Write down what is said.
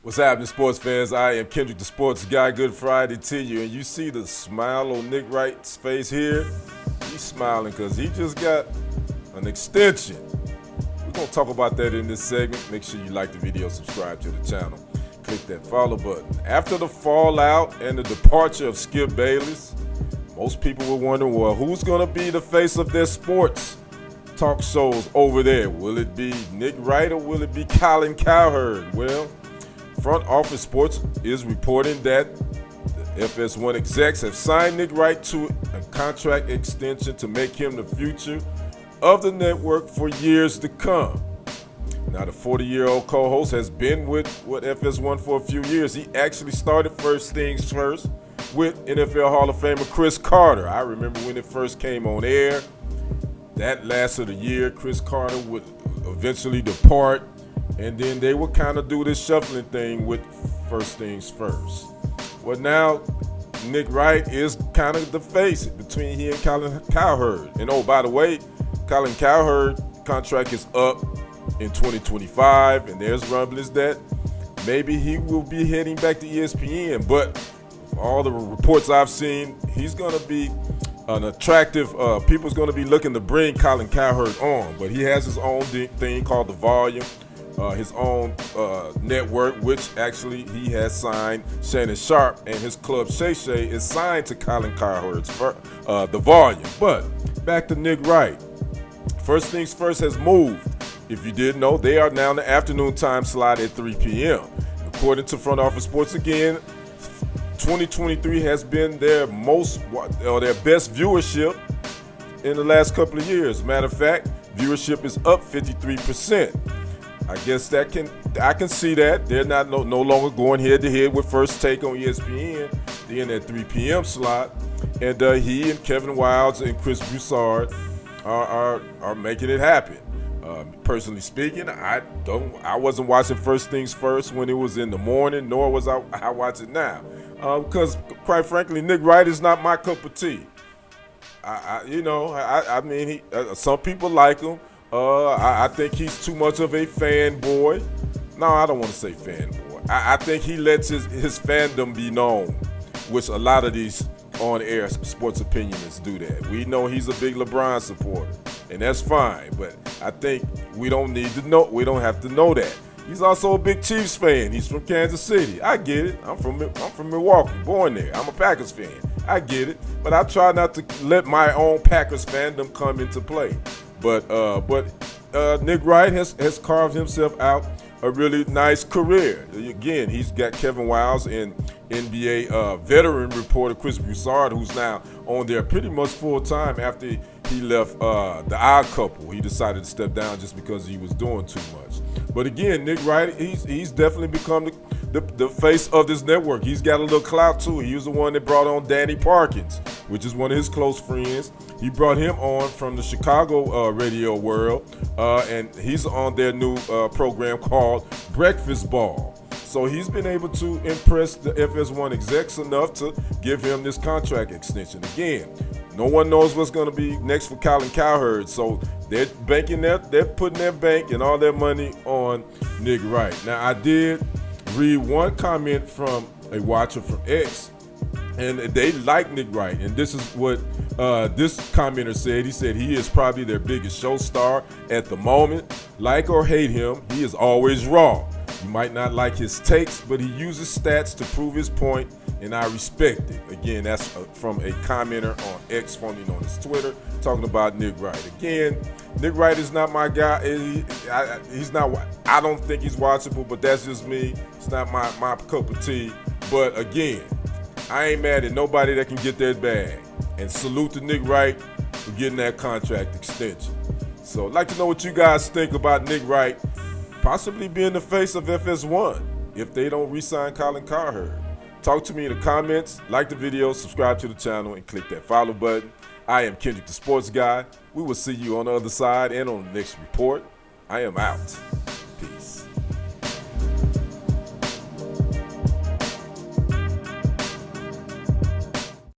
What's happening, sports fans? I am Kendrick, the sports guy. Good Friday to you. And you see the smile on Nick Wright's face here? He's smiling because he just got an extension. We're going to talk about that in this segment. Make sure you like the video, subscribe to the channel. Click that follow button. After the fallout and the departure of Skip Bayless, most people were wondering, well, who's going to be the face of their sports talk shows over there? Will it be Nick Wright or will it be Colin Cowherd? Well, Front Office Sports is reporting that the FS1 execs have signed Nick Wright to a contract extension to make him the future of the network for years to come. Now, the 40-year-old co-host has been with FS1 for a few years. He actually started First Things First with NFL Hall of Famer Chris Carter. I remember when it first came on air. That lasted a year. Chris Carter would eventually depart, and then they would kind of do this shuffling thing with First Things First. Well, now Nick Wright is kind of the face between he and Colin Cowherd. And oh, by the way, Colin Cowherd's contract is up in 2025, and there's rumblings that maybe he will be heading back to ESPN. But all the reports I've seen, he's going to be an attractive, people's going to be looking to bring Colin Cowherd on. But he has his own thing called The Volume, his own network, which actually he has signed Shannon Sharp, and his club Shay Shay is signed to Colin Cowherd's The Volume. But back to Nick Wright. First Things First has moved. If you didn't know, they are now in the afternoon time slot at 3 p.m. According to Front Office Sports again, 2023 has been their best viewership in the last couple of years. Matter of fact, viewership is up 53%. I guess I can see that. They're not no longer going head to head with First Take on ESPN. They're in that 3 p.m. slot, and he and Kevin Wildes and Chris Broussard are making it happen. Personally speaking, I wasn't watching First Things First when it was in the morning, nor was I watch it now, because quite frankly, Nick Wright is not my cup of tea. I mean, some people like him. I think he's too much of a fanboy. No, I don't want to say fanboy. I think he lets his fandom be known, which a lot of these on-air sports opinionists do that. We know he's a big LeBron supporter, and that's fine, but I think we don't have to know that. He's also a big Chiefs fan. He's from Kansas City. I get it. I'm from Milwaukee, born there. I'm a Packers fan. I get it, but I try not to let my own Packers fandom come into play. But Nick Wright has carved himself out a really nice career. Again, he's got Kevin Wildes and NBA veteran reporter Chris Broussard, who's now on there pretty much full time after he left The Odd Couple. He decided to step down just because he was doing too much. But again, Nick Wright, he's definitely become the face of this network. He's got a little clout too. He was the one that brought on Danny Parkins, which is one of his close friends. He brought him on from the Chicago radio world, and he's on their new program called Breakfast Ball. So he's been able to impress the FS1 execs enough to give him this contract extension. Again, no one knows what's going to be next for Colin Cowherd, so they're putting their bank and all their money on Nick Wright. Now, I did read one comment from a watcher from X, and they like Nick Wright, and this is what this commenter said. He said he is probably their biggest show star at the moment. Like or hate him, he is always raw. You might not like his takes, but he uses stats to prove his point, and I respect it. Again, that's from a commenter on X, formerly known as Twitter, talking about Nick Wright. Again, Nick Wright is not my guy. He's not. I don't think he's watchable, but that's just me. It's not my cup of tea. But again, I ain't mad at nobody that can get that bag. And salute to Nick Wright for getting that contract extension. So I'd like to know what you guys think about Nick Wright possibly being the face of FS1 if they don't re-sign Colin Cowherd. Talk to me in the comments, like the video, subscribe to the channel, and click that follow button. I am Kendrick, the sports guy. We will see you on the other side and on the next report. I am out.